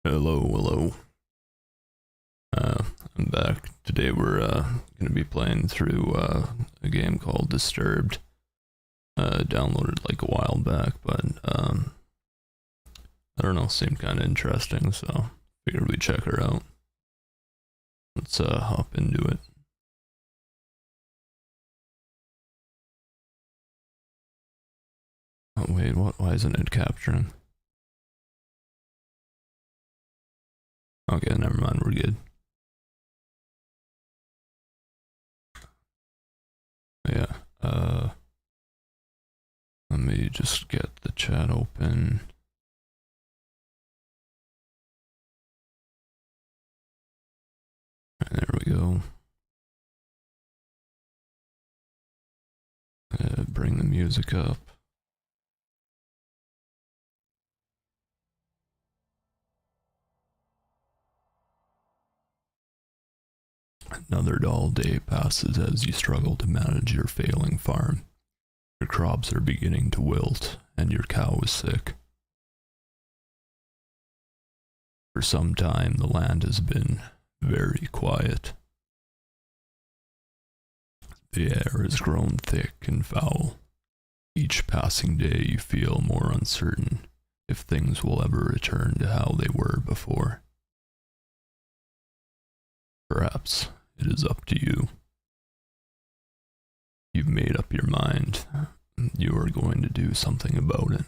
Hello, hello. I'm back. Today we're gonna be playing through a game called Disturbed. Downloaded like a while back, but I don't know, seemed kind of interesting, so figured we'd check her out. Let's hop into it. Oh wait, what? Why isn't it capturing? Okay, never mind, we're good. Yeah, let me just get the chat open. There we go. Bring the music up. Another dull day passes as you struggle to manage your failing farm. Your crops are beginning to wilt, and your cow is sick. For some time, the land has been very quiet. The air has grown thick and foul. Each passing day, you feel more uncertain if things will ever return to how they were before. Perhaps it is up to you. You've made up your mind. You are going to do something about it.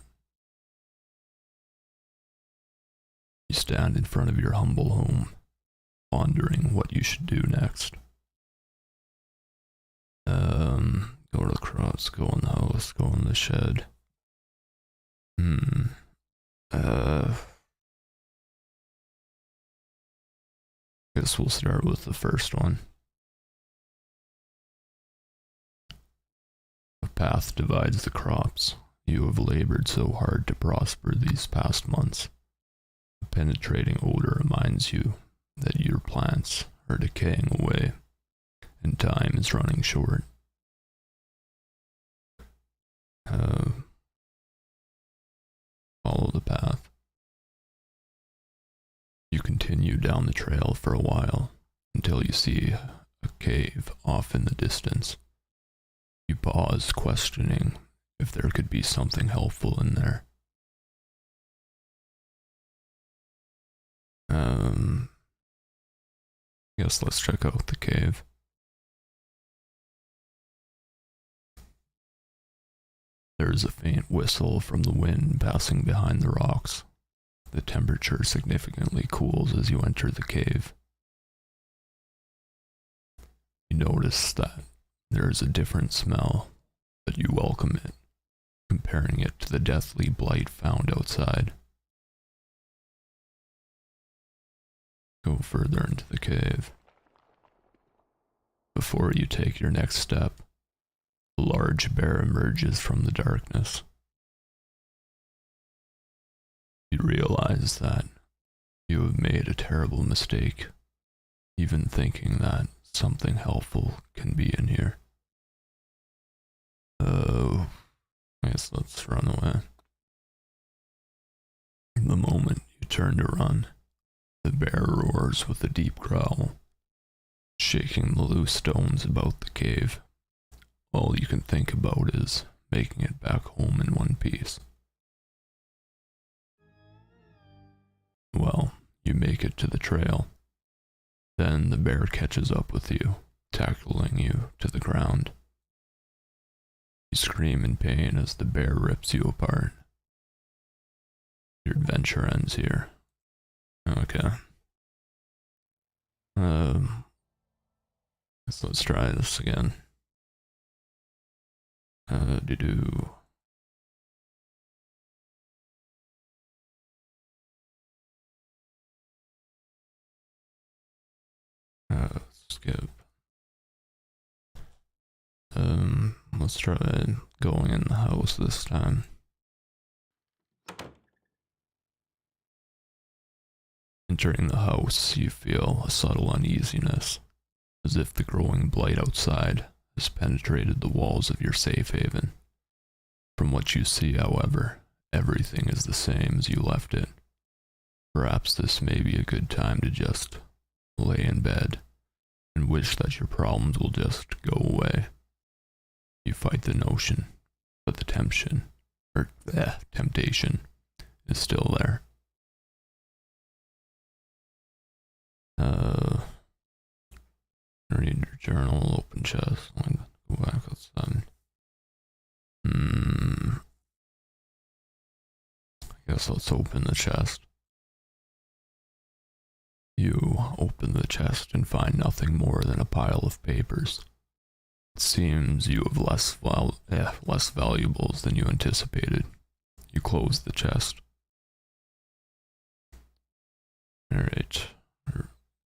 You stand in front of your humble home, pondering what you should do next. Go to the crops, go in the house, go in the shed. Guess we'll start with the first one. A path divides the crops. You have labored so hard to prosper these past months. A penetrating odor reminds you that your plants are decaying away, and time is running short. Follow the path. You continue down the trail for a while until you see a cave off in the distance. You pause, questioning if there could be something helpful in there. Guess let's check out the cave. There is a faint whistle from the wind passing behind the rocks. The temperature significantly cools as you enter the cave. You notice that there is a different smell, but you welcome it, comparing it to the deathly blight found outside. Go further into the cave. Before you take your next step, a large bear emerges from the darkness. You realize that you have made a terrible mistake, even thinking that something helpful can be in here. Oh, I guess let's run away. The moment you turn to run, the bear roars with a deep growl, shaking the loose stones about the cave. All you can think about is making it back home in one piece. Well, you make it to the trail. Then the bear catches up with you, tackling you to the ground. You scream in pain as the bear rips you apart. Your adventure ends here. Okay. So let's try this again. Skip. Let's try going in the house this time. Entering the house, you feel a subtle uneasiness, as if the growing blight outside has penetrated the walls of your safe haven. From what you see, however, everything is the same as you left it. Perhaps this may be a good time to just lay in bed and wish that your problems will just go away. You fight the notion, but the temptation is still there. Read your journal, open chest, go back outside. I guess let's open the chest. You open the chest and find nothing more than a pile of papers. It seems you have less valuables than you anticipated. You close the chest. Alright,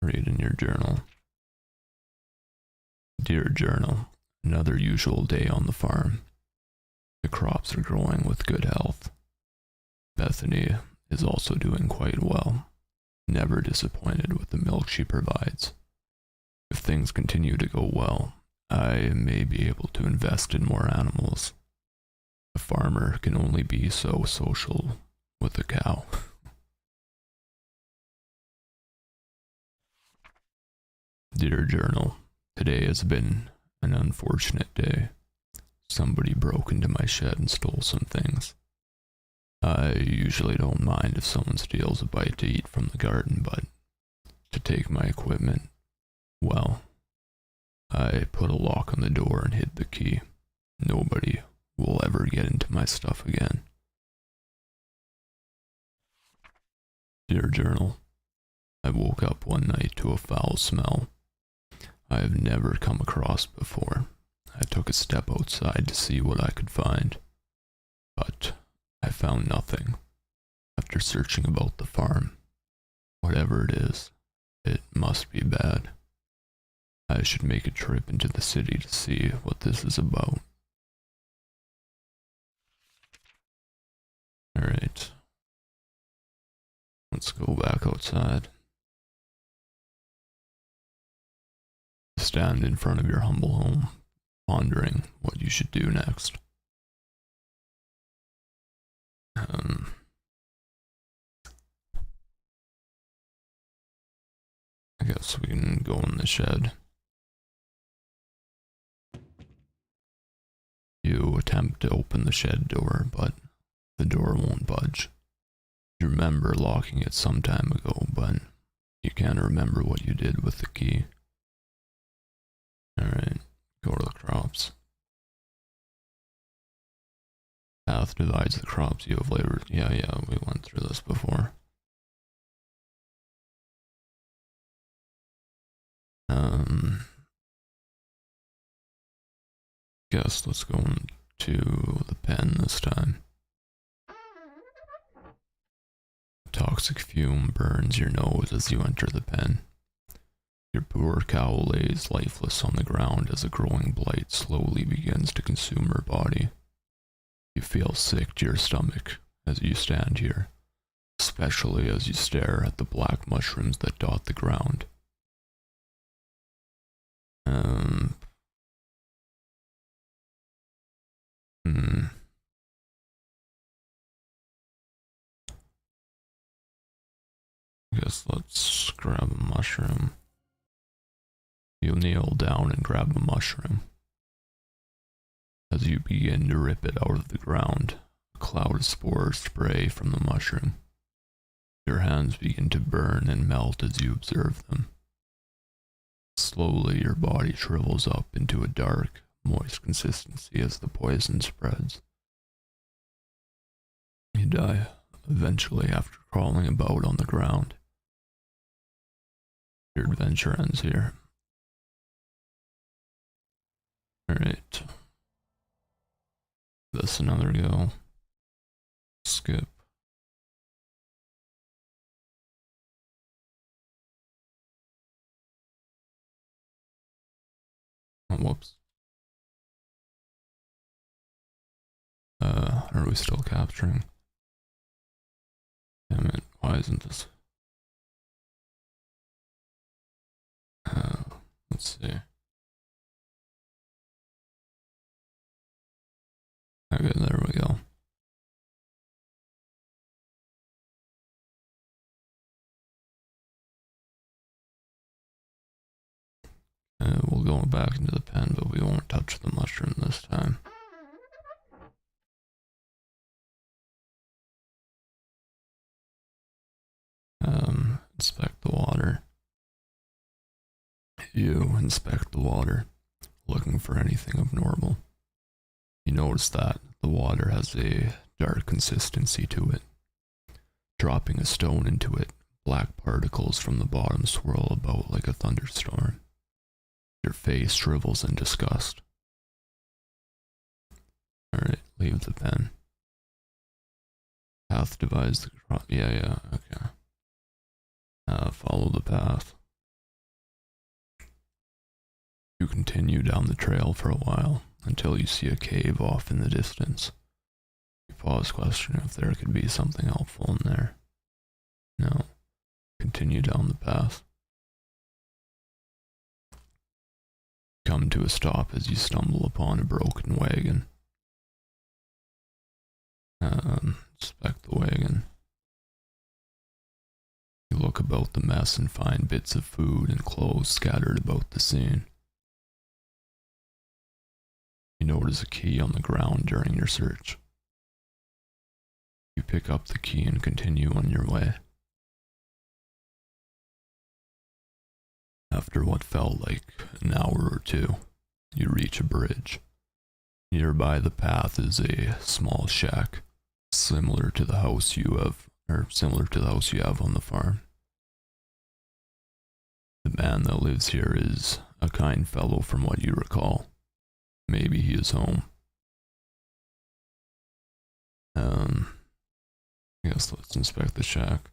read in your journal. Dear journal, another usual day on the farm. The crops are growing with good health. Bethany is also doing quite well, never disappointed with the milk she provides. If things continue to go well, I may be able to invest in more animals. A farmer can only be so social with a cow. Dear journal, today has been an unfortunate day. Somebody broke into my shed and stole some things. I usually don't mind if someone steals a bite to eat from the garden, but to take my equipment, well, I put a lock on the door and hid the key. Nobody will ever get into my stuff again. Dear journal, I woke up one night to a foul smell I have never come across before. I took a step outside to see what I could find, but I found nothing. After searching about the farm, whatever it is, it must be bad. I should make a trip into the city to see what this is about. Alright. Let's go back outside. Stand in front of your humble home, pondering what you should do next. I guess we can go in the shed. You attempt to open the shed door, but the door won't budge. You remember locking it some time ago, but you can't remember what you did with the key. Alright, go to the crops. Path divides the crops you have labored. Yeah, we went through this before. Guess let's go into the pen this time. Toxic fume burns your nose as you enter the pen. Your poor cow lays lifeless on the ground as a growing blight slowly begins to consume her body. You feel sick to your stomach as you stand here, especially as you stare at the black mushrooms that dot the ground. Guess let's grab a mushroom. You kneel down and grab a mushroom. As you begin to rip it out of the ground, a cloud of spores spray from the mushroom. Your hands begin to burn and melt as you observe them. Slowly your body shrivels up into a dark, moist consistency as the poison spreads. You die, eventually, after crawling about on the ground. Your adventure ends here. Alright. This another go. Skip. Oh, whoops. Are we still capturing? Damn it, why isn't this? Let's see. Okay, there we go. go back into the pen, but we won't touch the mushroom this time. Inspect the water. You inspect the water, looking for anything abnormal. You notice that the water has a dark consistency to it. Dropping a stone into it, black particles from the bottom swirl about like a thunderstorm. Your face shrivels in disgust. Alright, leave the pen. Path divides the cross. Yeah, okay. Follow the path. You continue down the trail for a while until you see a cave off in the distance. You pause, questioning if there could be something helpful in there. No. Continue down the path. Come to a stop as you stumble upon a broken wagon. Inspect the wagon. You look about the mess and find bits of food and clothes scattered about the scene. You notice a key on the ground during your search. You pick up the key and continue on your way. After what felt like an hour or two, you reach a bridge. Nearby the path is a small shack, similar to the house you have on the farm. The man that lives here is a kind fellow from what you recall. Maybe he is home. I guess let's inspect the shack.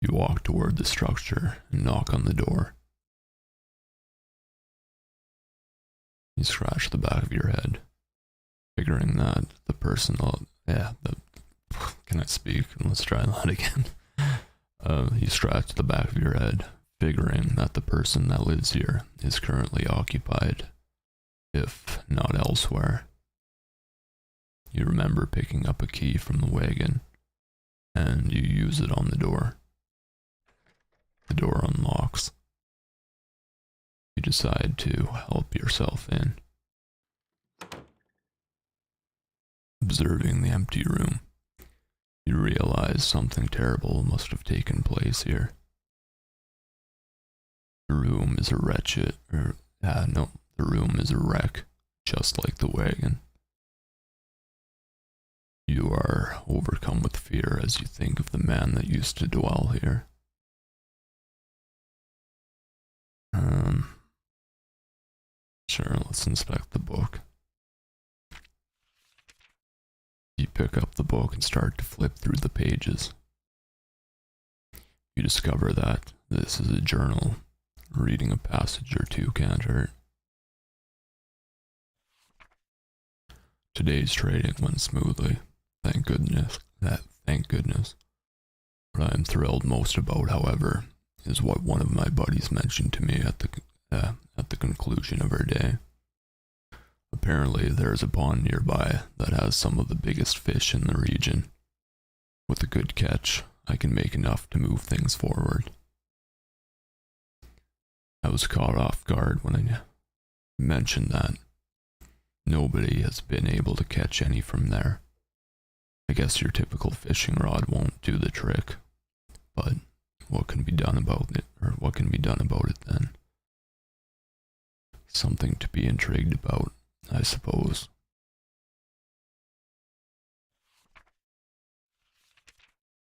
You walk toward the structure and knock on the door. You scratch the back of your head, figuring that the person, can I speak? Let's try that again. You scratch the back of your head, figuring that the person that lives here is currently occupied, if not elsewhere. You remember picking up a key from the wagon, and you use it on the door. The door unlocks. You decide to help yourself in. Observing the empty room, you realize something terrible must have taken place here. The room is a wreck, just like the wagon. You are overcome with fear as you think of the man that used to dwell here. Sure, let's inspect the book. You pick up the book and start to flip through the pages. You discover that this is a journal. Reading a passage or two can't hurt. Today's trading went smoothly. Thank goodness. What I am thrilled most about, however, is what one of my buddies mentioned to me at the conclusion of our day. Apparently, there is a pond nearby that has some of the biggest fish in the region. With a good catch, I can make enough to move things forward. I was caught off guard when I mentioned that nobody has been able to catch any from there. I guess your typical fishing rod won't do the trick, but what can be done about it then? Something to be intrigued about, I suppose.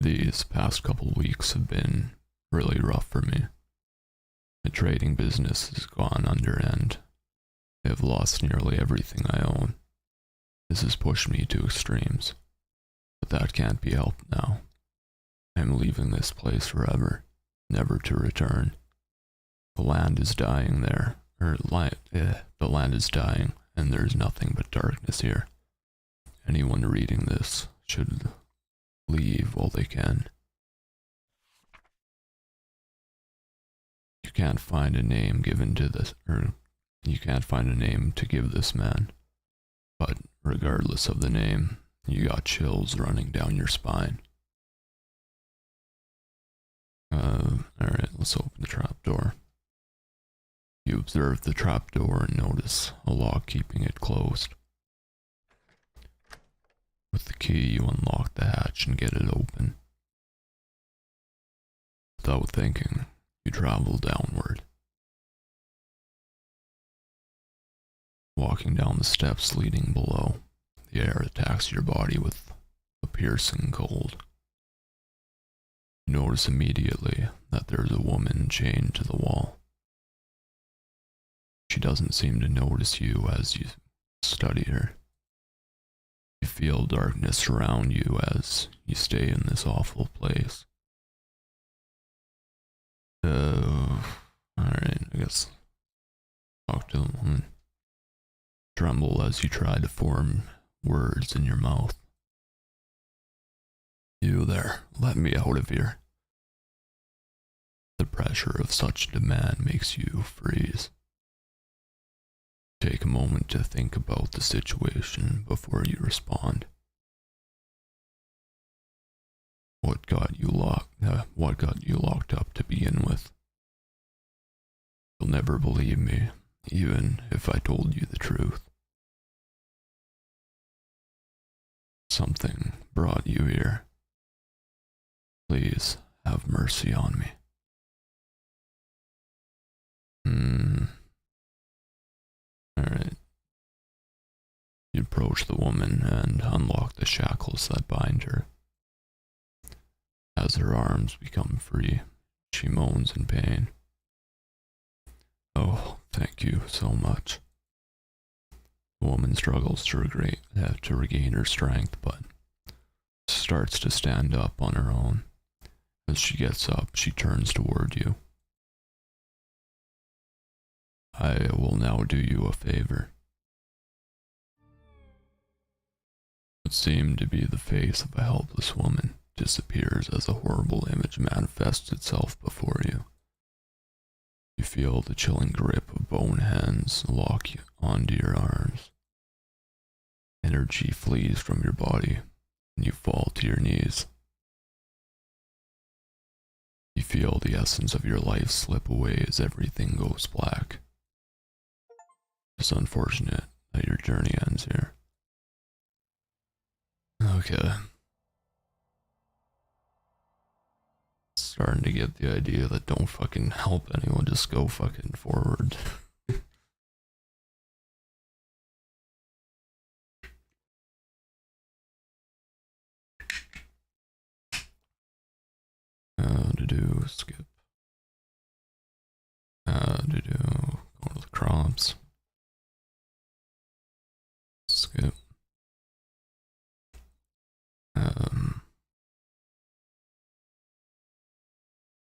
These past couple weeks have been really rough for me. The trading business has gone under and I have lost nearly everything I own. This has pushed me to extremes, but that can't be helped now. I am leaving this place forever, never to return. The land is dying there, the land is dying, and there is nothing but darkness here. Anyone reading this should leave while they can. You can't find a name to give this man, but regardless of the name, you got chills running down your spine. Alright, let's open the trapdoor. You observe the trapdoor and notice a lock keeping it closed. With the key, you unlock the hatch and get it open. Without thinking, you travel downward. Walking down the steps leading below, the air attacks your body with a piercing cold. You notice immediately that there's a woman chained to the wall. She doesn't seem to notice you as you study her. You feel darkness surround you as you stay in this awful place. Alright, I guess talk to the woman. Tremble as you try to form words in your mouth. You there, let me out of here. The pressure of such demand makes you freeze. Take a moment to think about the situation before you respond. What got you locked up to begin with? You'll never believe me, even if I told you the truth. Something brought you here. Please have mercy on me. Alright. You approach the woman and unlock the shackles that bind her. As her arms become free, she moans in pain. Oh, thank you so much. The woman struggles to regain her strength, but starts to stand up on her own. As she gets up, she turns toward you. I will now do you a favor. What seemed to be the face of a helpless woman disappears as a horrible image manifests itself before you. You feel the chilling grip of bone hands lock you onto your arms. Energy flees from your body, and you fall to your knees. You feel the essence of your life slip away as everything goes black. It's unfortunate that your journey ends here. Okay. Starting to get the idea that don't fucking help anyone, just go fucking forward. Skip. Go to the crops. Skip.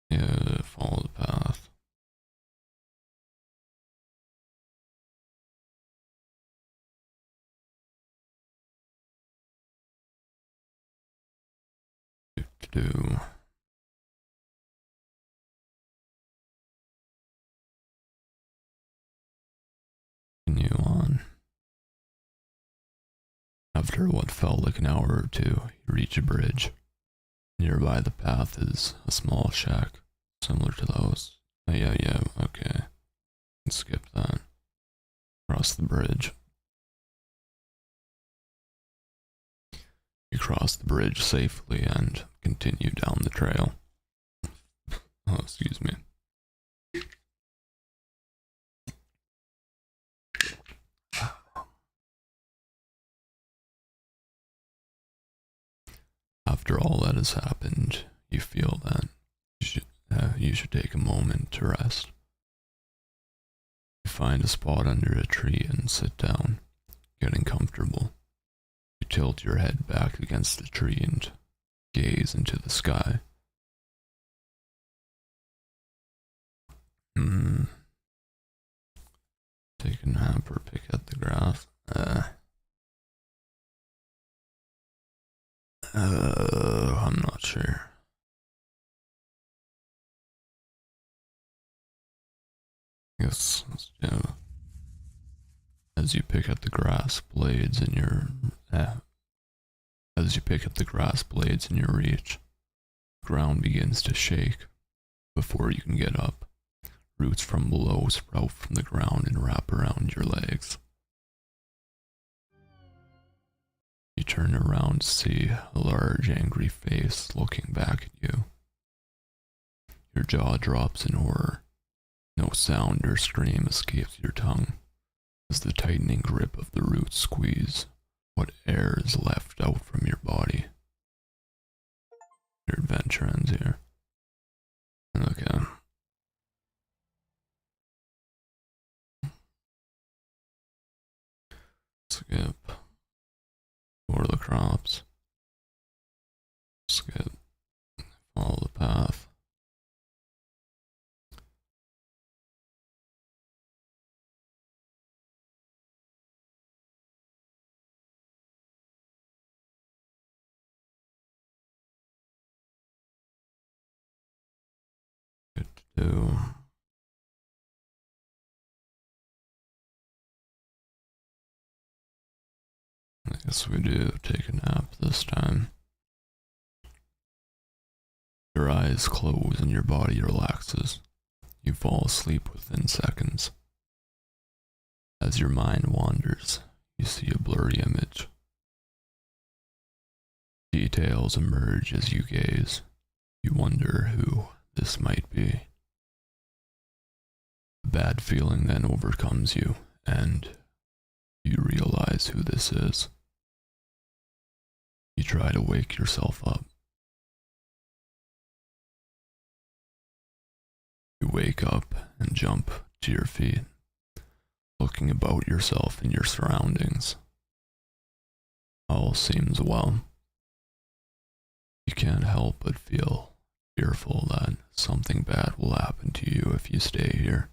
Yeah, follow the path. Do. Continue on. After what felt like an hour or two, you reach a bridge. Nearby the path is a small shack, similar to those. Oh, yeah, okay. Let's skip that. Cross the bridge. You cross the bridge safely and continue down the trail. Oh, excuse me. After all that has happened, you feel that you should take a moment to rest. You find a spot under a tree and sit down, getting comfortable. You tilt your head back against the tree and gaze into the sky. Take a nap or pick at the grass. I'm not sure. I guess let's do. As you pick at the grass blades in your reach, the ground begins to shake before you can get up, Roots from below sprout from the ground and wrap around your legs. You turn around to see a large, angry face looking back at you. Your jaw drops in horror. No sound or scream escapes your tongue as the tightening grip of the roots squeeze what air is left out from your body. Your adventure ends here. Okay. Skip. For the crops. Skip. Follow the path. Good to do. I guess we do take a nap this time. Your eyes close and your body relaxes. You fall asleep within seconds. As your mind wanders, you see a blurry image. Details emerge as you gaze. You wonder who this might be. A bad feeling then overcomes you, and you realize who this is. You try to wake yourself up. You wake up and jump to your feet, looking about yourself and your surroundings. All seems well. You can't help but feel fearful that something bad will happen to you if you stay here.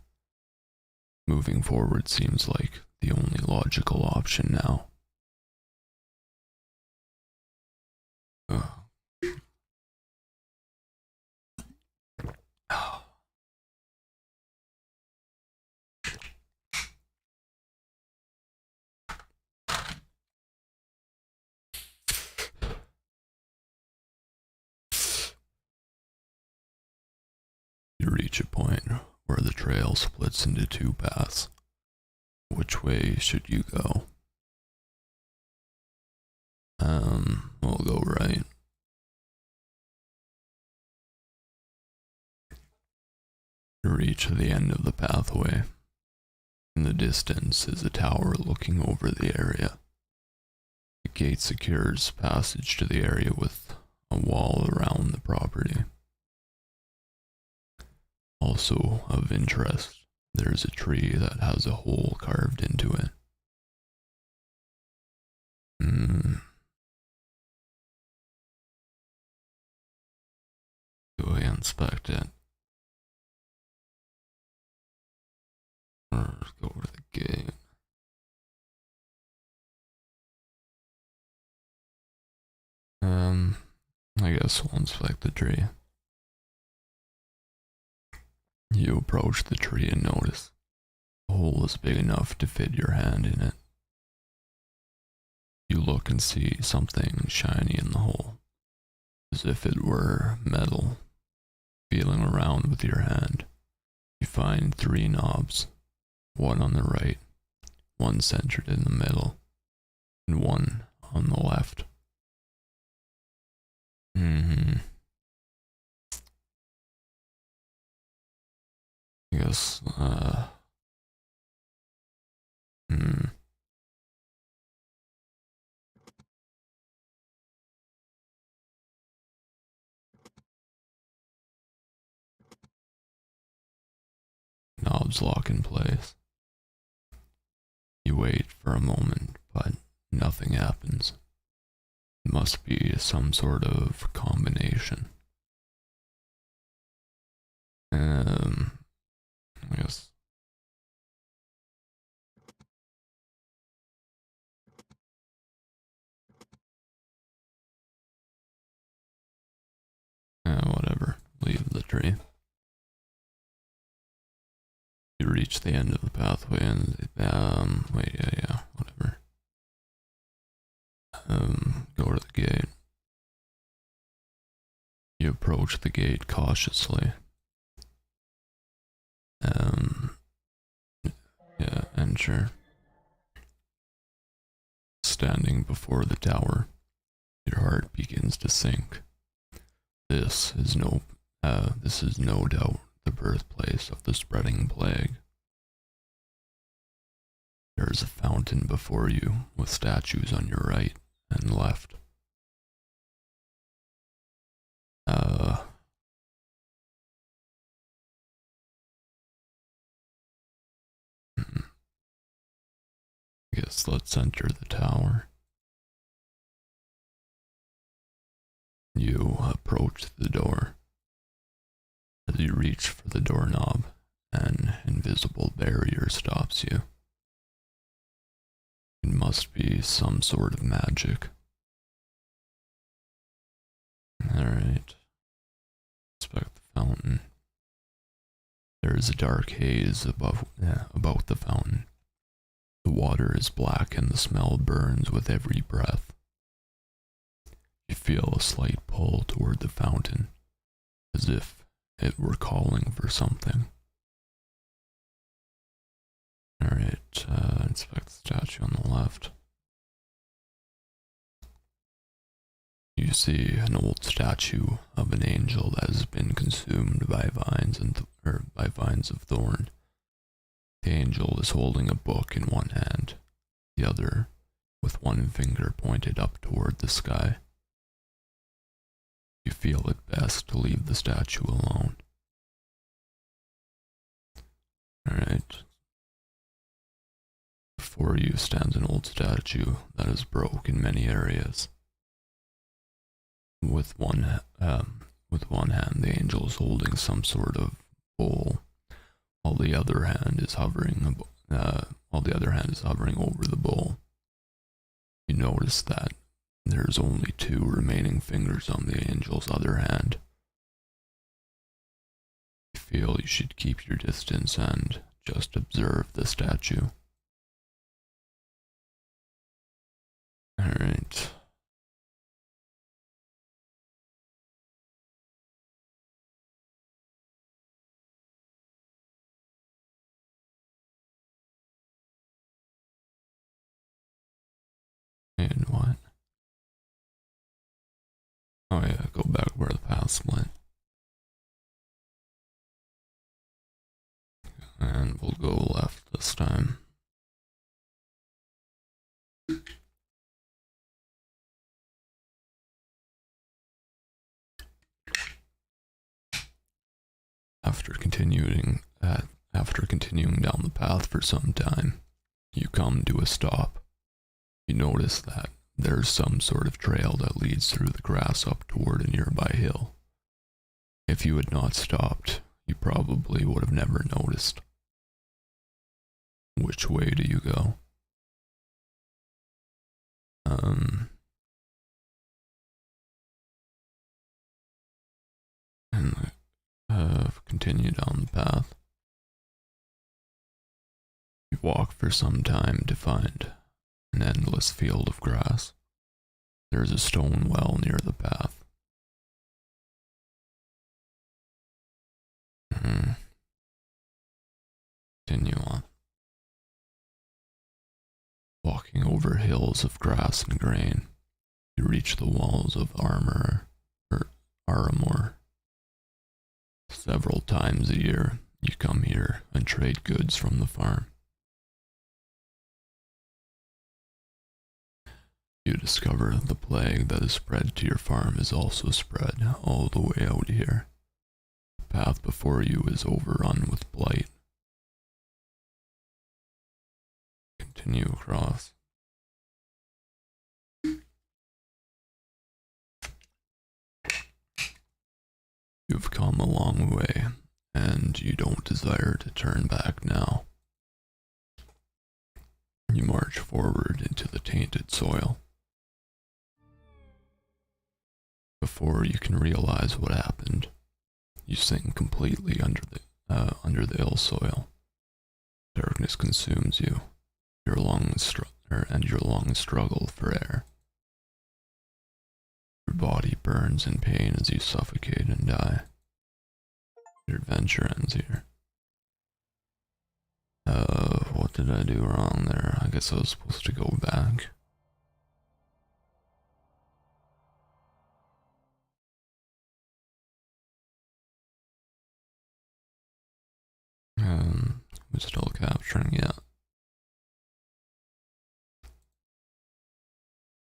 Moving forward seems like the only logical option now. You reach a point where the trail splits into two paths. Which way should you go? We'll go right. You reach the end of the pathway. In the distance is a tower looking over the area. The gate secures passage to the area with a wall around the property. Also of interest, there's a tree that has a hole carved into it. Do I inspect it? Or go over the gate? I guess we'll inspect the tree. You approach the tree and notice the hole is big enough to fit your hand in it. You look and see something shiny in the hole, as if it were metal. Feeling around with your hand, you find 3 knobs, one on the right, one centered in the middle, and one on the left. I guess, Knobs lock in place. You wait for a moment, but nothing happens. It must be some sort of combination. I guess. Whatever. Leave the tree. You reach the end of the pathway and, wait, yeah, whatever. Go to the gate. You approach the gate cautiously. Um, yeah, enter. Standing before the tower, your heart begins to sink. This is no doubt the birthplace of the spreading plague. There is a fountain before you, with statues on your right and left. Guess let's enter the tower. You approach the door. As you reach for the doorknob, an invisible barrier stops you. It must be some sort of magic. Alright. Inspect the fountain. There is a dark haze about the fountain. The water is black and the smell burns with every breath. You feel a slight pull toward the fountain, as if it were calling for something. Alright, inspect the statue on the left. You see an old statue of an angel that has been consumed by vines of thorn. The angel is holding a book in one hand, the other with one finger pointed up toward the sky. You feel it best to leave the statue alone. Alright. Before you stands an old statue that is broke in many areas. With one hand, the angel is holding some sort of bowl, while the other hand is hovering over the bowl. You notice that there's only 2 remaining fingers on the angel's other hand. You feel you should keep your distance and just observe the statue. Alright. And what? Oh yeah, go back where the path went. And we'll go left this time. After continuing down the path for some time, you come to a stop. You notice that there's some sort of trail that leads through the grass up toward a nearby hill. If you had not stopped, you probably would have never noticed. Which way do you go? And continue down the path. You walk for some time to find an endless field of grass. There is a stone well near the path. Continue on. Walking over hills of grass and grain, you reach the walls of Aramor. Several times a year, you come here and trade goods from the farm. You discover the plague that is spread to your farm is also spread all the way out here. The path before you is overrun with blight. Continue across. You've come a long way, and you don't desire to turn back now. You march forward into the tainted soil. Before you can realize what happened, you sink completely under the ill soil. Darkness consumes you. Your lungs struggle for air. Your body burns in pain as you suffocate and die. Your adventure ends here. What did I do wrong there? I guess I was supposed to go back. We're still capturing, yeah.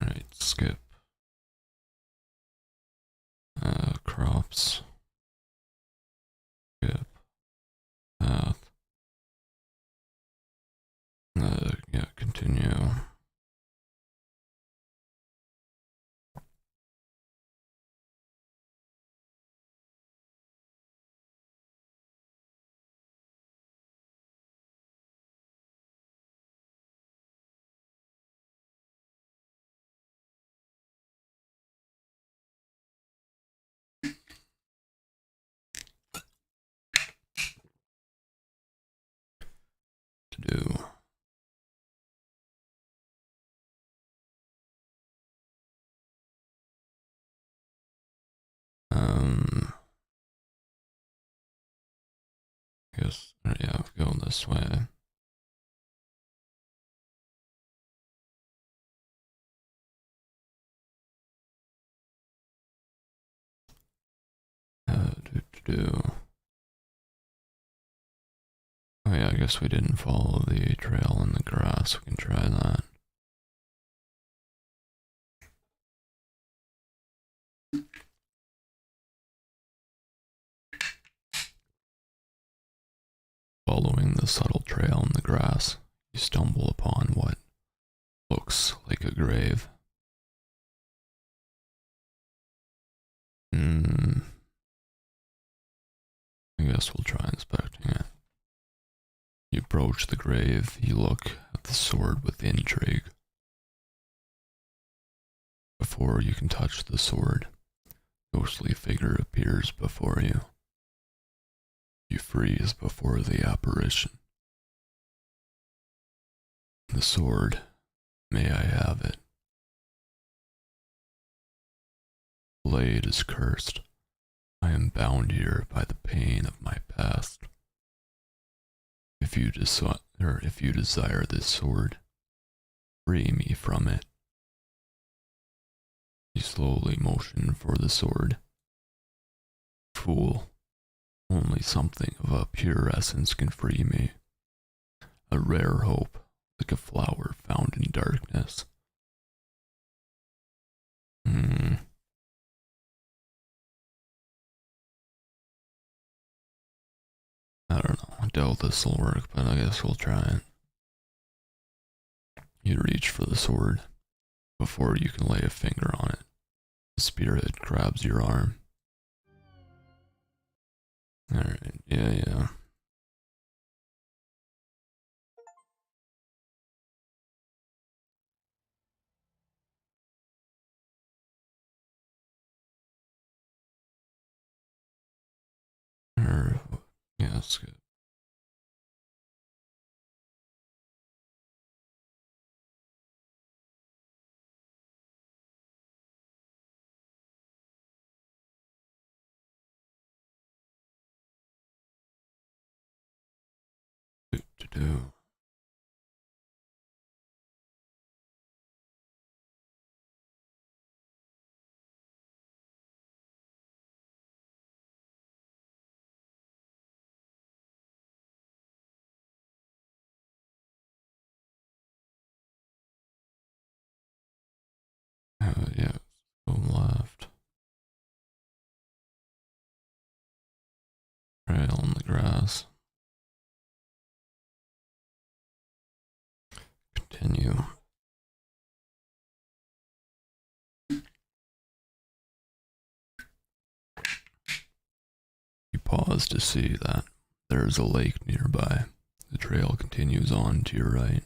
Right, skip. Crops. Skip. Path. Yeah, continue. To do. I guess, yeah, go this way. Do. Oh yeah, I guess we didn't follow the trail in the grass. We can try that. Following the subtle trail in the grass, you stumble upon what looks like a grave. I guess we'll try inspecting it. You approach the grave, you look at the sword with intrigue. Before you can touch the sword, a ghostly figure appears before you. You freeze before the apparition. The sword, may I have it? The blade is cursed. I am bound here by the pain of my past. If you desire this sword, free me from it. You slowly motion for the sword. Fool, only something of a pure essence can free me. A rare hope, like a flower found in darkness. I don't know. I doubt this will work, but I guess we'll try it. You reach for the sword. Before you can lay a finger on it, the spirit grabs your arm. Alright, yeah. Yeah, that's good. Do. Yeah, go left. Trail in the grass. Continue. You pause to see that there is a lake nearby. The trail continues on to your right.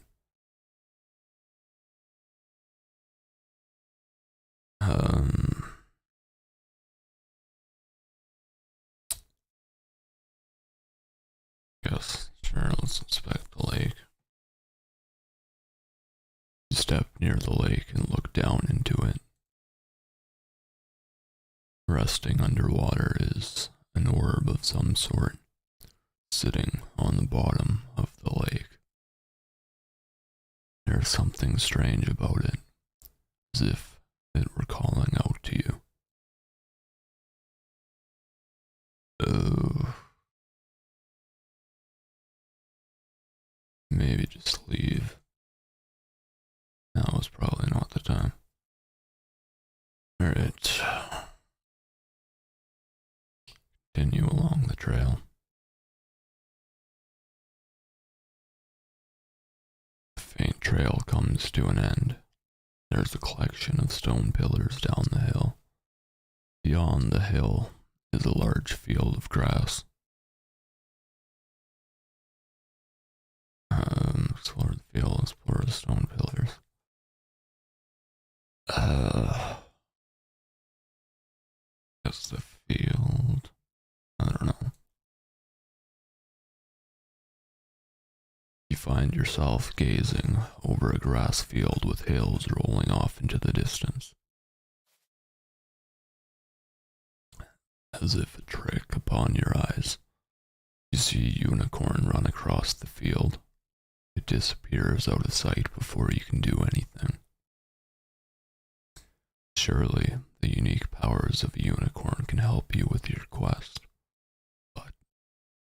Guess, sure, let's inspect the lake. You step near the lake and look down into it. Resting underwater is an orb of some sort. sitting on the bottom of the lake. There's something strange about it, as if it were calling out to you. Oh, maybe just leave. Now is probably not the time. Alright. Continue along the trail. The faint trail comes to an end. There's a collection of stone pillars down the hill. Beyond the hill is a large field of grass. Explore the field, explore the stone pillars. That's the field. I don't know. You find yourself gazing over a grass field with hills rolling off into the distance. As if a trick upon your eyes, you see a unicorn run across the field. It disappears out of sight before you can do anything. Surely, the unique powers of a unicorn can help you with your quest, but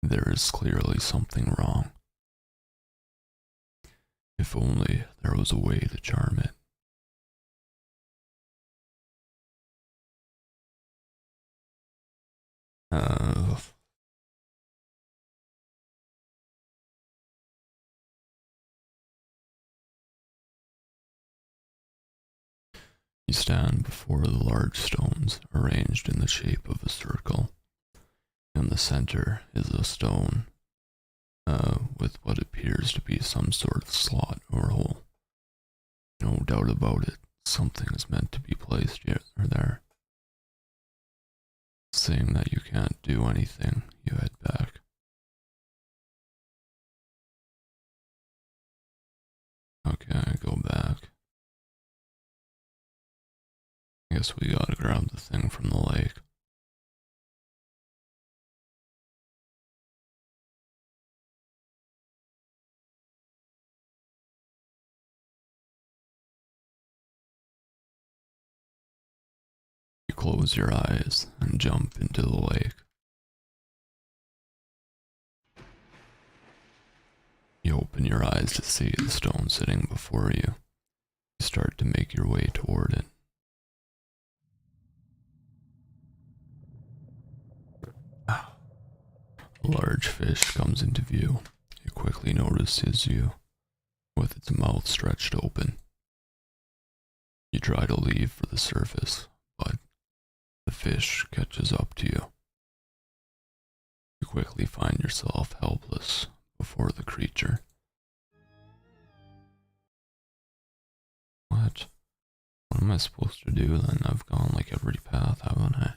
there is clearly something wrong. If only there was a way to charm it. You stand before the large stones arranged in the shape of a circle. In the center is a stone with what appears to be some sort of slot or hole. No doubt about it, something is meant to be placed here or there. Seeing that you can't do anything, you head back. Okay, go back. I guess we gotta grab the thing from the lake. You close your eyes and jump into the lake. You open your eyes to see the stone sitting before you. You start to make your way toward it. A large fish comes into view. It quickly notices you, with its mouth stretched open. You try to leave for the surface, but the fish catches up to you. You quickly find yourself helpless before the creature. What? What am I supposed to do then? I've gone like every path, haven't I?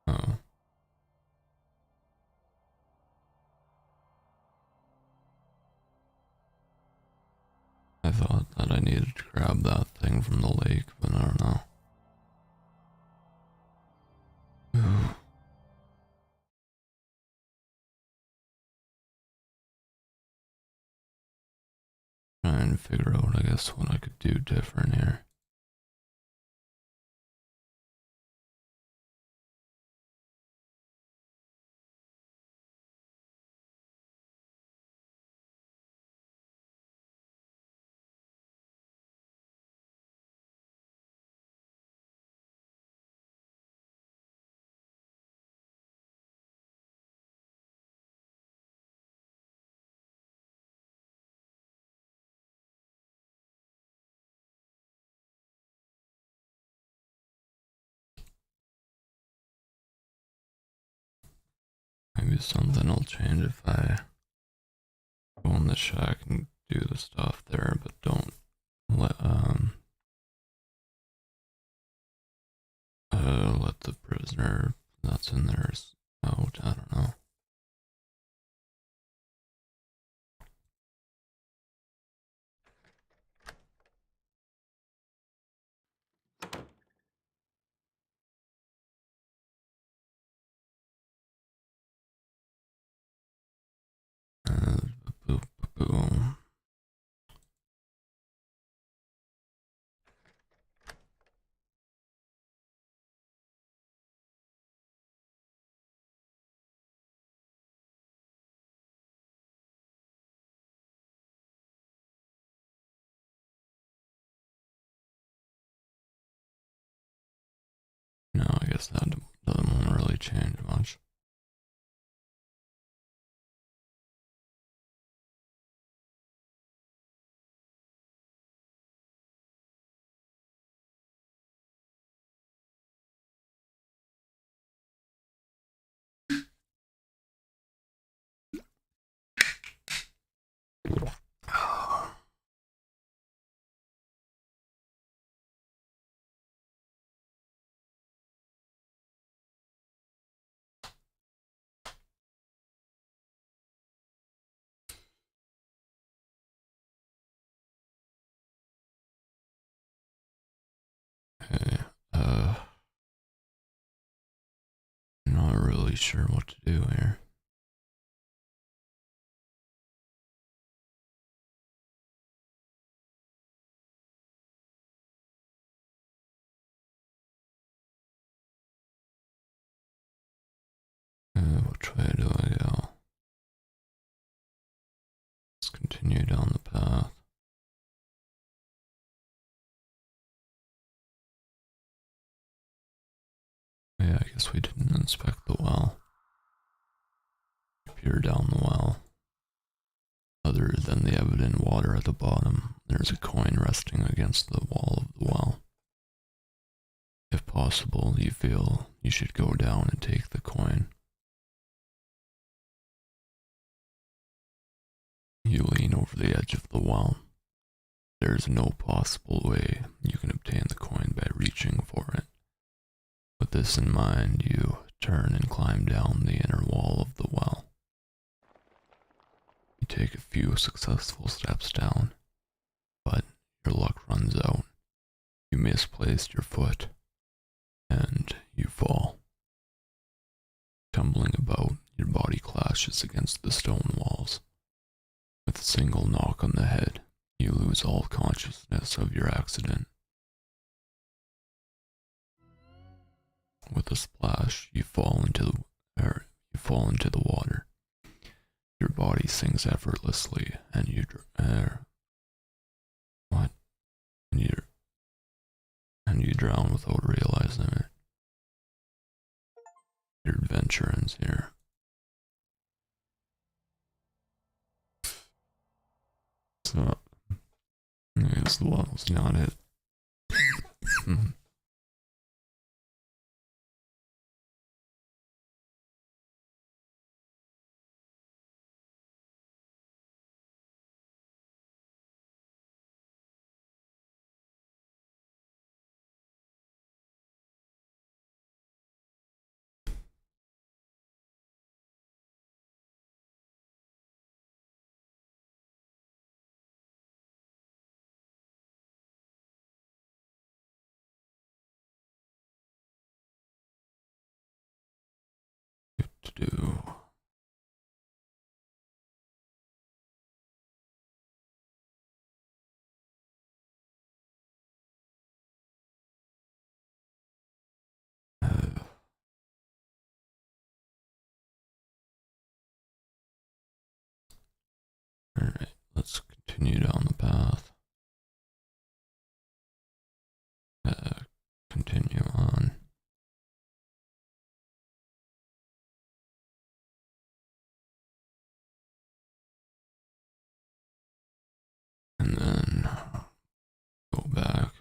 Oh, I thought that I needed to grab that thing from the lake, but I don't know. Trying to figure out, I guess, what I could do different here. Maybe something will change if I go in the shack and do the stuff there, but don't let let the prisoner that's in there out. I don't know. guess that doesn't really change much. Okay, I'm not really sure what to do here. Which way do I go? Let's continue down the path. Yeah, I guess we didn't inspect the well. Peer down the well. Other than the evident water at the bottom, there's a coin resting against the wall of the well. If possible, you feel you should go down and take the coin. You lean over the edge of the well. There's no possible way you can obtain the coin by reaching for it. With this in mind, you turn and climb down the inner wall of the well. You take a few successful steps down, but your luck runs out. You misplaced your foot, and you fall. Tumbling about, your body clashes against the stone walls. With a single knock on the head, you lose all consciousness of your accident. With a splash, you fall into the water. Your body sinks effortlessly, and you drown without realizing it. Your adventure ends here. So, I guess the well's not it. To do. Alright, let's continue down the path. Continue on. And then go back.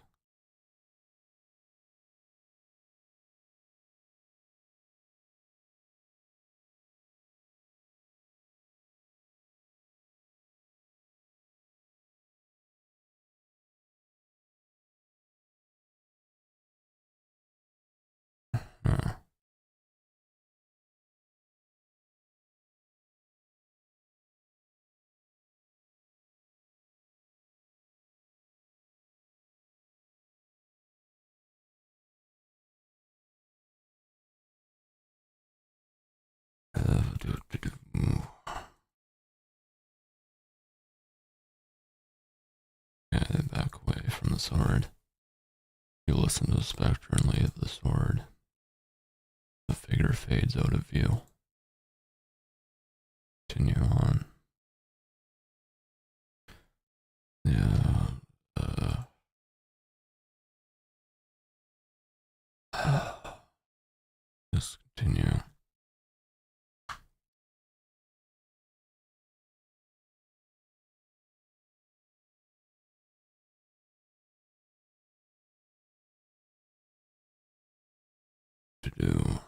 Uh, Okay, back away from the sword. You listen to the spectre and leave the sword. The figure fades out of view. Continue on. Yeah. Just continue. To do.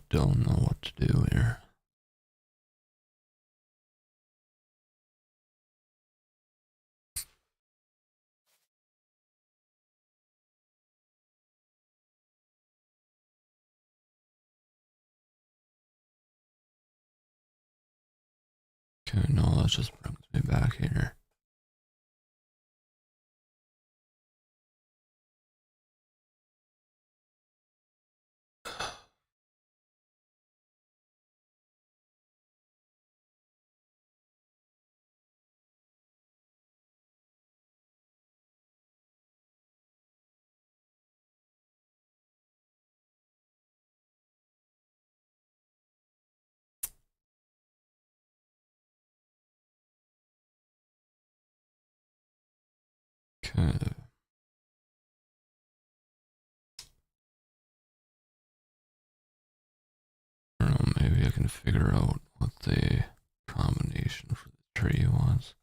Don't know what to do here. Okay, no, that just brings me back here. Okay. I don't know, maybe I can figure out what the combination for the tree was.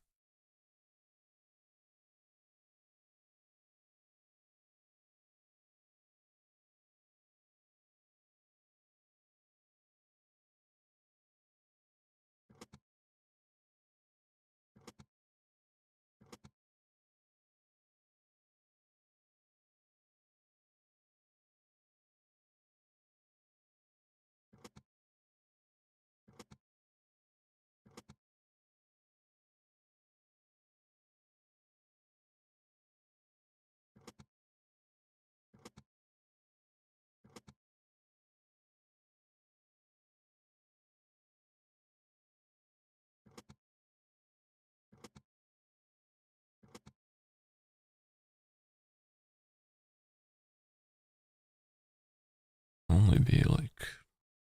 Only be like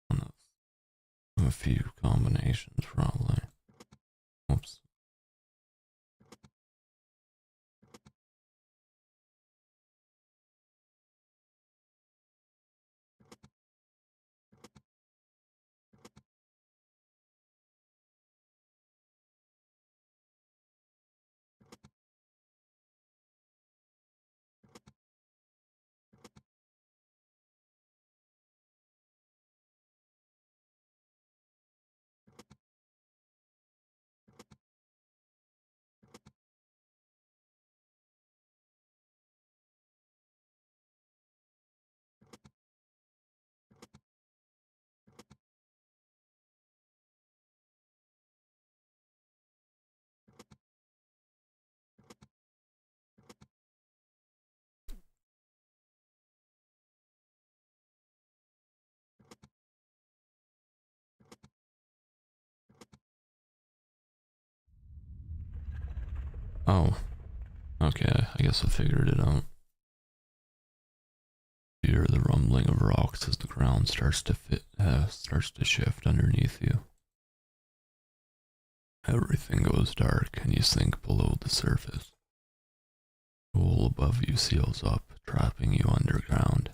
one of a few combinations, probably. Oops. Oh, okay, I guess I figured it out. You hear the rumbling of rocks as the ground starts to shift underneath you. Everything goes dark and you sink below the surface. The hole above you seals up, trapping you underground.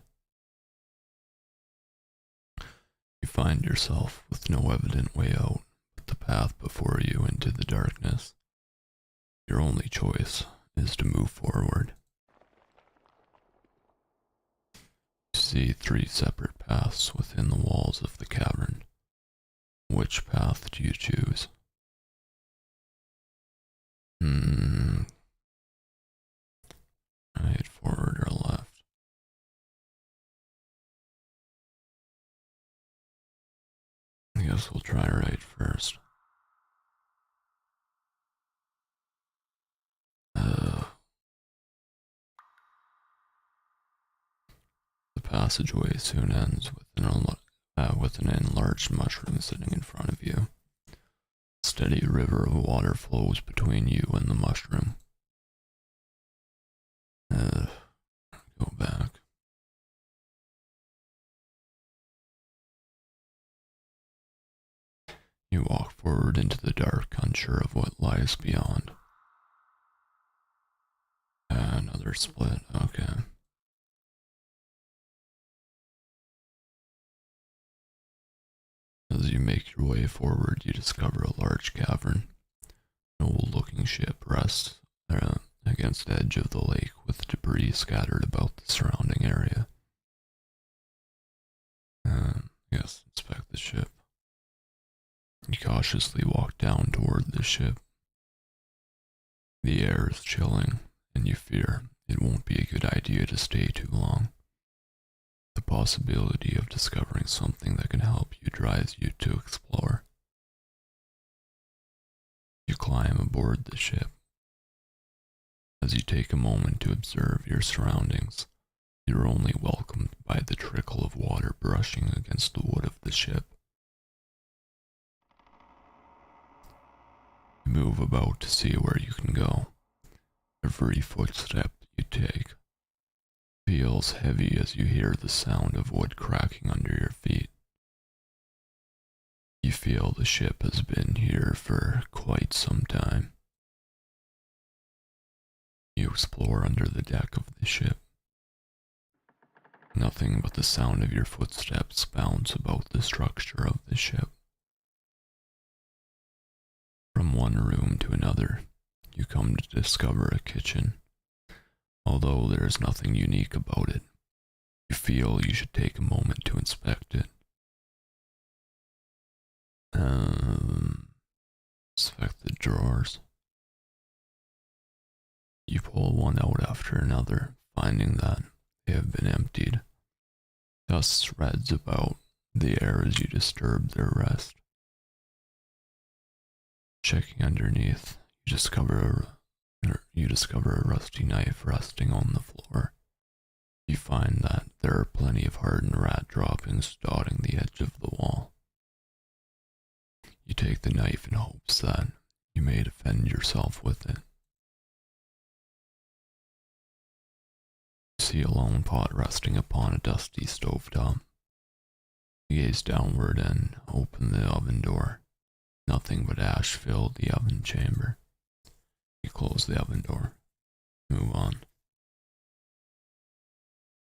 You find yourself with no evident way out, but the path before you into the darkness. Your only choice is to move forward. You see 3 separate paths within the walls of the cavern. Which path do you choose? Right, forward or left? I guess we'll try right first. The passageway soon ends with an enlarged mushroom sitting in front of you. A steady river of water flows between you and the mushroom. Go back. You walk forward into the dark, unsure of what lies beyond. Another split, okay. forward, you discover a large cavern. An old-looking ship rests against the edge of the lake with debris scattered about the surrounding area. Yes, inspect the ship. You cautiously walk down toward the ship. The air is chilling, and you fear it won't be a good idea to stay too long. The possibility of discovering something that can help you drives you to explore. You climb aboard the ship. As you take a moment to observe your surroundings, you're only welcomed by the trickle of water brushing against the wood of the ship. You move about to see where you can go. Every footstep you take feels heavy as you hear the sound of wood cracking under your feet. You feel the ship has been here for quite some time. You explore under the deck of the ship. Nothing but the sound of your footsteps bounce about the structure of the ship. From one room to another, you come to discover a kitchen. Although there is nothing unique about it, you feel you should take a moment to inspect it. Inspect the drawers. You pull one out after another, finding that they have been emptied. Dust spreads about the air as you disturb their rest. Checking underneath, you discover a rusty knife resting on the floor. You find that there are plenty of hardened rat droppings dotting the edge of the wall. You take the knife in hopes that you may defend yourself with it. You see a lone pot resting upon a dusty stovetop. You gaze downward and open the oven door. Nothing but ash filled the oven chamber. You close the oven door. Move on.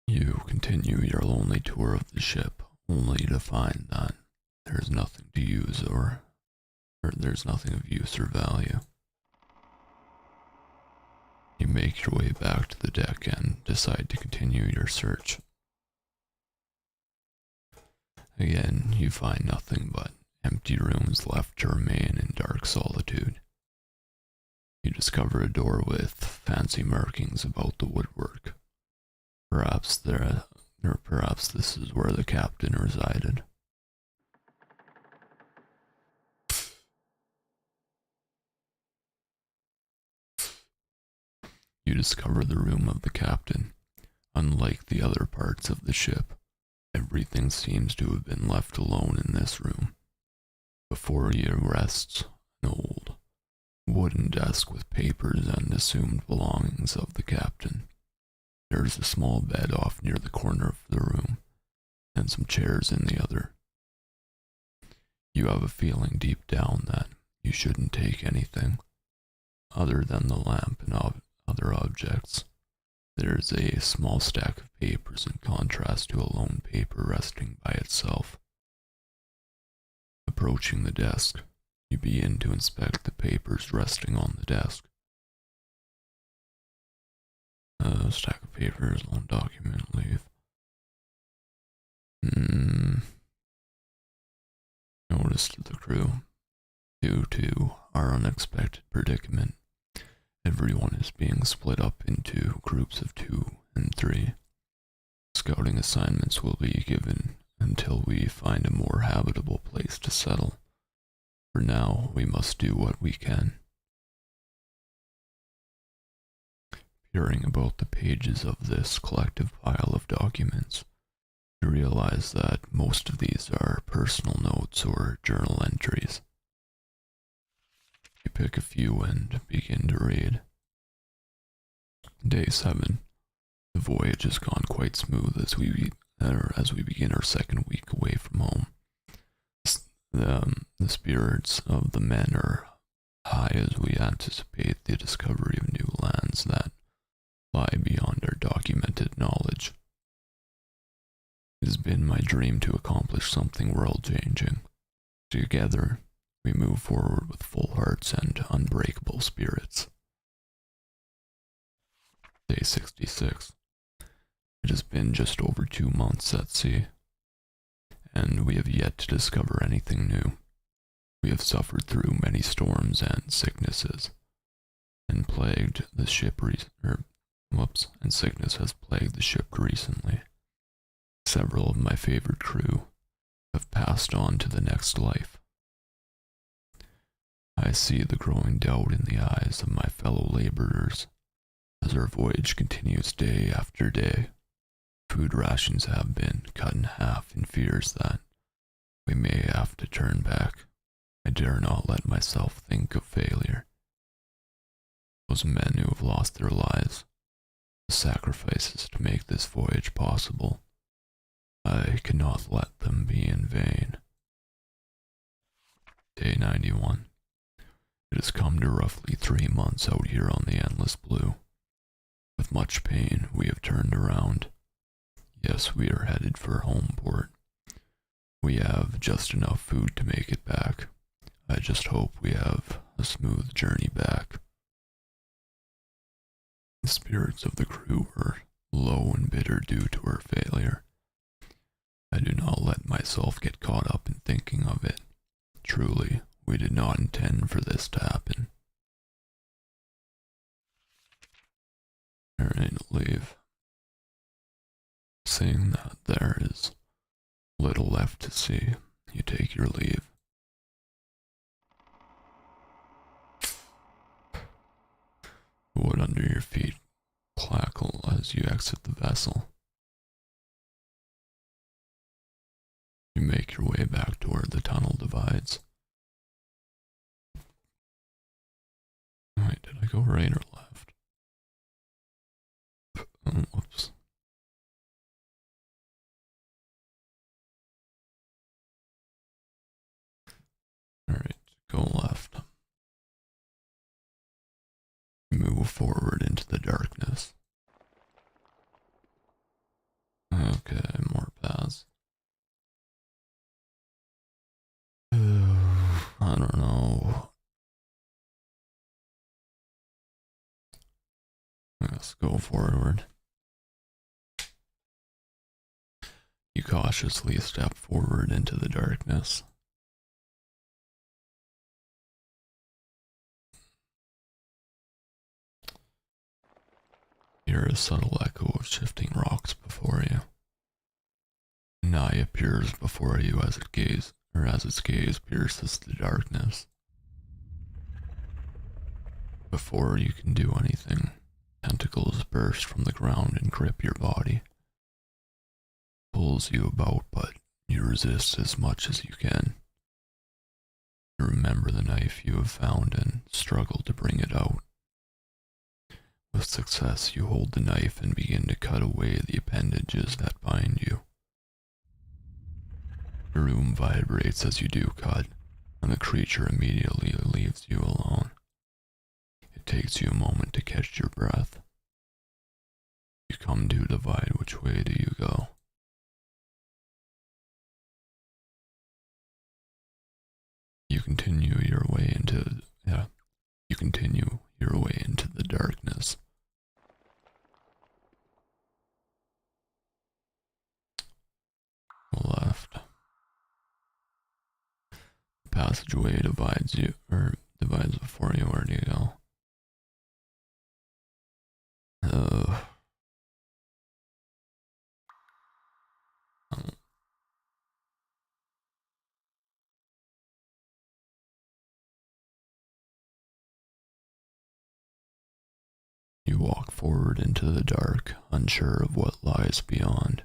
You continue your lonely tour of the ship, only to find that there's nothing to use or there's nothing of use or value. You make your way back to the deck and decide to continue your search. Again, you find nothing but empty rooms left to remain in dark solitude. You discover a door with fancy markings about the woodwork. Perhaps this is where the captain resided. You discover the room of the captain. Unlike the other parts of the ship, everything seems to have been left alone in this room. Before you rests an old wooden desk with papers and assumed belongings of the captain. There is a small bed off near the corner of the room, and some chairs in the other. You have a feeling deep down that you shouldn't take anything other than the lamp and other objects. There is a small stack of papers in contrast to a lone paper resting by itself. Approaching the desk, you begin to inspect the papers resting on the desk. A stack of papers, long document, leave. Notice to the crew. Due to our unexpected predicament, everyone is being split up into groups of 2 and 3. Scouting assignments will be given until we find a more habitable place to settle. For now, we must do what we can. Peering about the pages of this collective pile of documents, you realize that most of these are personal notes or journal entries. You pick a few and begin to read. Day 7. The voyage has gone quite smooth as we begin our second week away from home. The spirits of the men are high as we anticipate the discovery of new lands that lie beyond our documented knowledge. It has been my dream to accomplish something world-changing. Together, we move forward with full hearts and unbreakable spirits. Day 66. It has been just over 2 months at sea, and we have yet to discover anything new. We have suffered through many storms and sicknesses, and plagued the ship and sickness has plagued the ship recently. Several of my favorite crew have passed on to the next life. I see the growing doubt in the eyes of my fellow laborers as our voyage continues day after day. Food rations have been cut in half in fears that we may have to turn back. I dare not let myself think of failure. Those men who have lost their lives, the sacrifices to make this voyage possible, I cannot let them be in vain. Day 91. It has come to roughly 3 months out here on the endless blue. With much pain, we have turned around. Yes, we are headed for home port. We have just enough food to make it back. I just hope we have a smooth journey back. The spirits of the crew were low and bitter due to our failure. I do not let myself get caught up in thinking of it. Truly, we did not intend for this to happen. Alright, leave. Seeing that there is little left to see, you take your leave. The wood under your feet crackle as you exit the vessel. You make your way back to where the tunnel divides. Wait, did I go right or left? Oh, whoops. Alright, go left. Move forward into the darkness. Okay, more paths. I don't know. Let's go forward. You cautiously step forward into the darkness. Hear a subtle echo of shifting rocks before you. An eye appears before you as its gaze pierces the darkness. Before you can do anything, tentacles burst from the ground and grip your body. Pulls you about, but you resist as much as you can. You remember the knife you have found and struggle to bring it out. With success, you hold the knife and begin to cut away the appendages that bind you. The room vibrates as you do cut, and the creature immediately leaves you alone. It takes you a moment to catch your breath. You come to divide which way do you go. You continue your way into the darkness. Go left. The passageway divides before you. Where do you go? Oh. You walk forward into the dark, unsure of what lies beyond.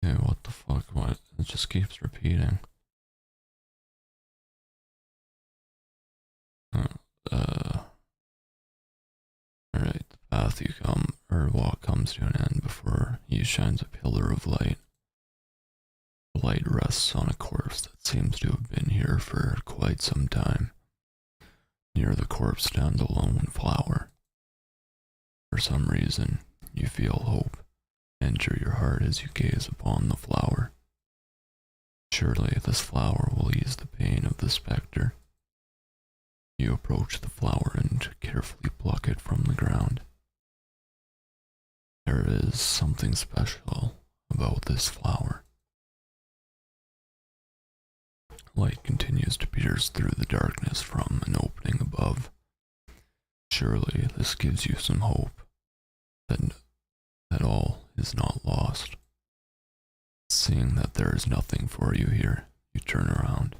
Hey, what the fuck? What? It just keeps repeating. Alright, the path you come, or walk comes to an end before you shines a pillar of light. The light rests on a corpse that seems to have been here for quite some time. Near the corpse stands a lone flower. For some reason, you feel hope enter your heart as you gaze upon the flower. Surely this flower will ease the pain of the spectre. You approach the flower and carefully pluck it from the ground. There is something special about this flower. Light continues to pierce through the darkness from an opening above. Surely this gives you some hope that all is not lost. Seeing that there is nothing for you here, you turn around.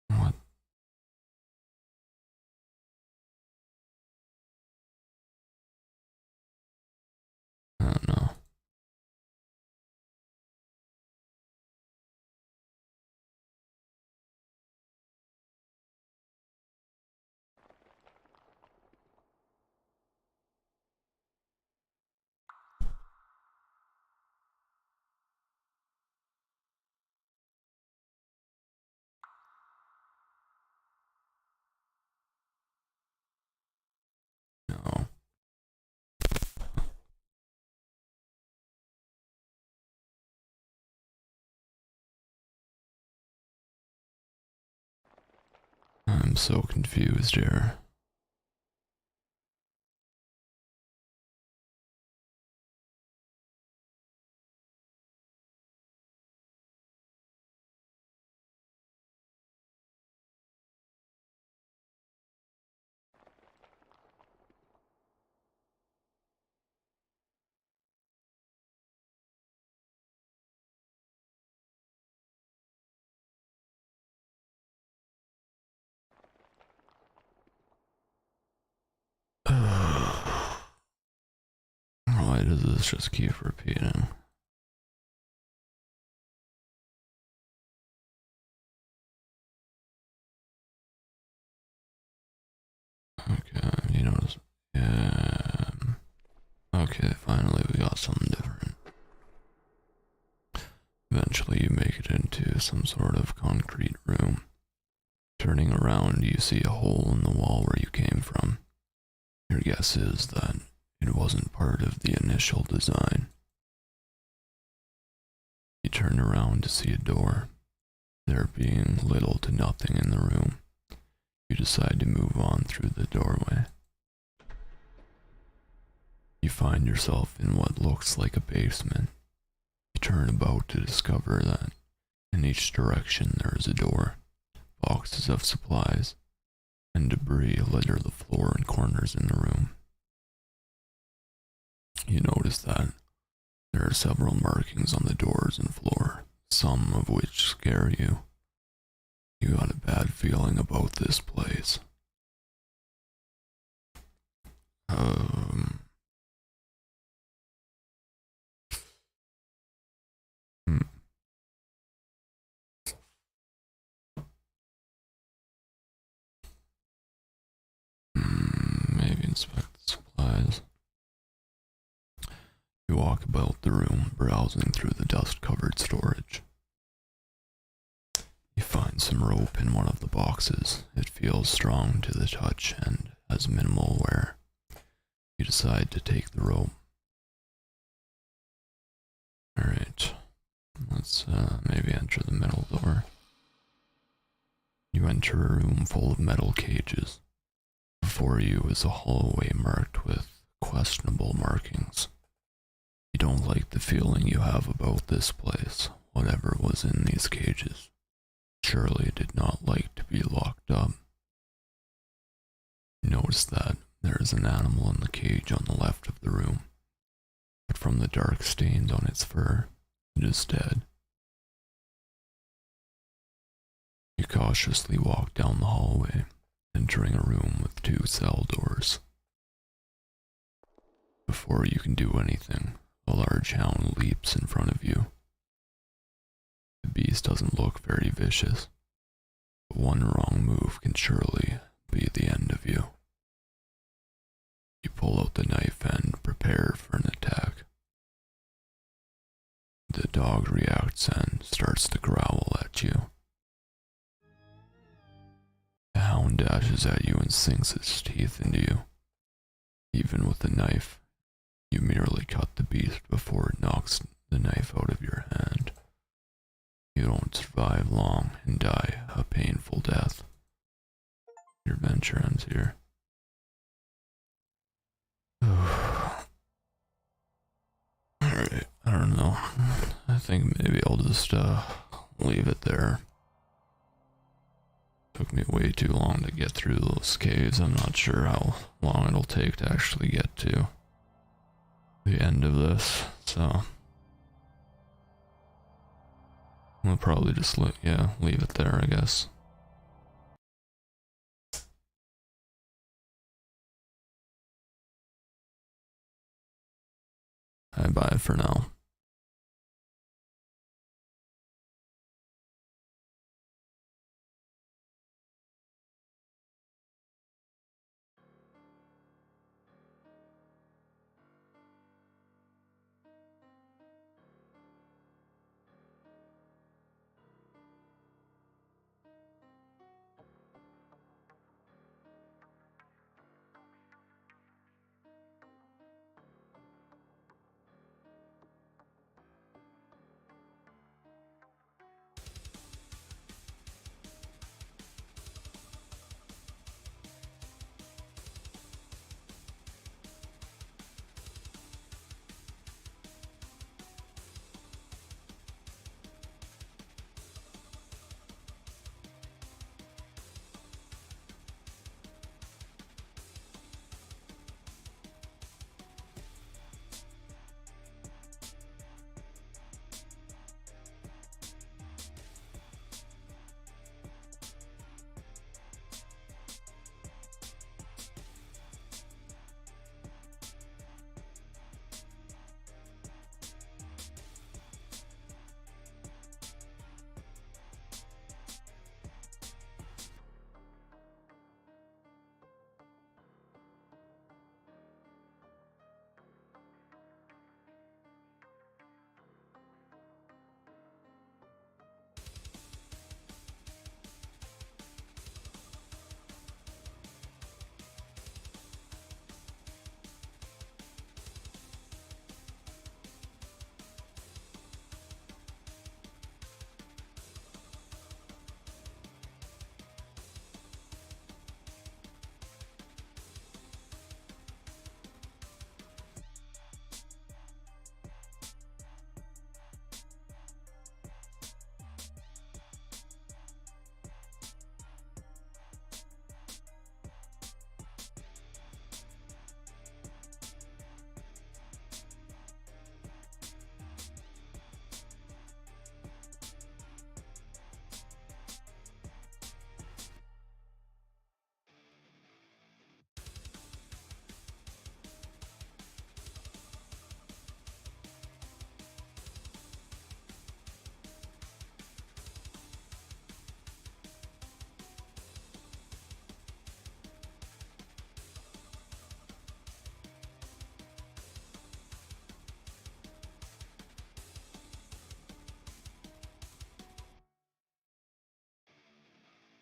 What? I don't know. No. I'm so confused here. Why does this just keep repeating? Okay, you notice. Yeah. Okay, finally we got something different. Eventually you make it into some sort of concrete room. Turning around, you see a hole in the wall where you came from. Your guess is that it wasn't part of the initial design. You turn around to see a door. There being little to nothing in the room, you decide to move on through the doorway. You find yourself in what looks like a basement. You turn about to discover that in each direction there is a door. Boxes of supplies and debris litter the floor and corners in the room. You notice that there are several markings on the doors and floor, some of which scare you. You got a bad feeling about this place. Hmm. Maybe inspect the supplies. You walk about the room, browsing through the dust-covered storage. You find some rope in one of the boxes. It feels strong to the touch and has minimal wear. You decide to take the rope. Alright. Let's maybe enter the middle door. You enter a room full of metal cages. Before you is a hallway marked with questionable markings. You don't like the feeling you have about this place. Whatever was in these cages surely did not like to be locked up. You notice that there is an animal in the cage on the left of the room, but from the dark stains on its fur, it is dead. You cautiously walk down the hallway, entering a room with 2 cell doors. Before you can do anything, a large hound leaps in front of you. The beast doesn't look very vicious, but one wrong move can surely be the end of you. You pull out the knife and prepare for an attack. The dog reacts and starts to growl at you. The hound dashes at you and sinks its teeth into you. Even with the knife, you merely cut the beast before it knocks the knife out of your hand. You don't survive long and die a painful death. Your adventure ends here. Alright, I don't know. I think maybe I'll just leave it there. Took me way too long to get through those caves. I'm not sure how long it'll take to actually get to the end of this, so I'll probably just leave it there, I guess. Bye for now.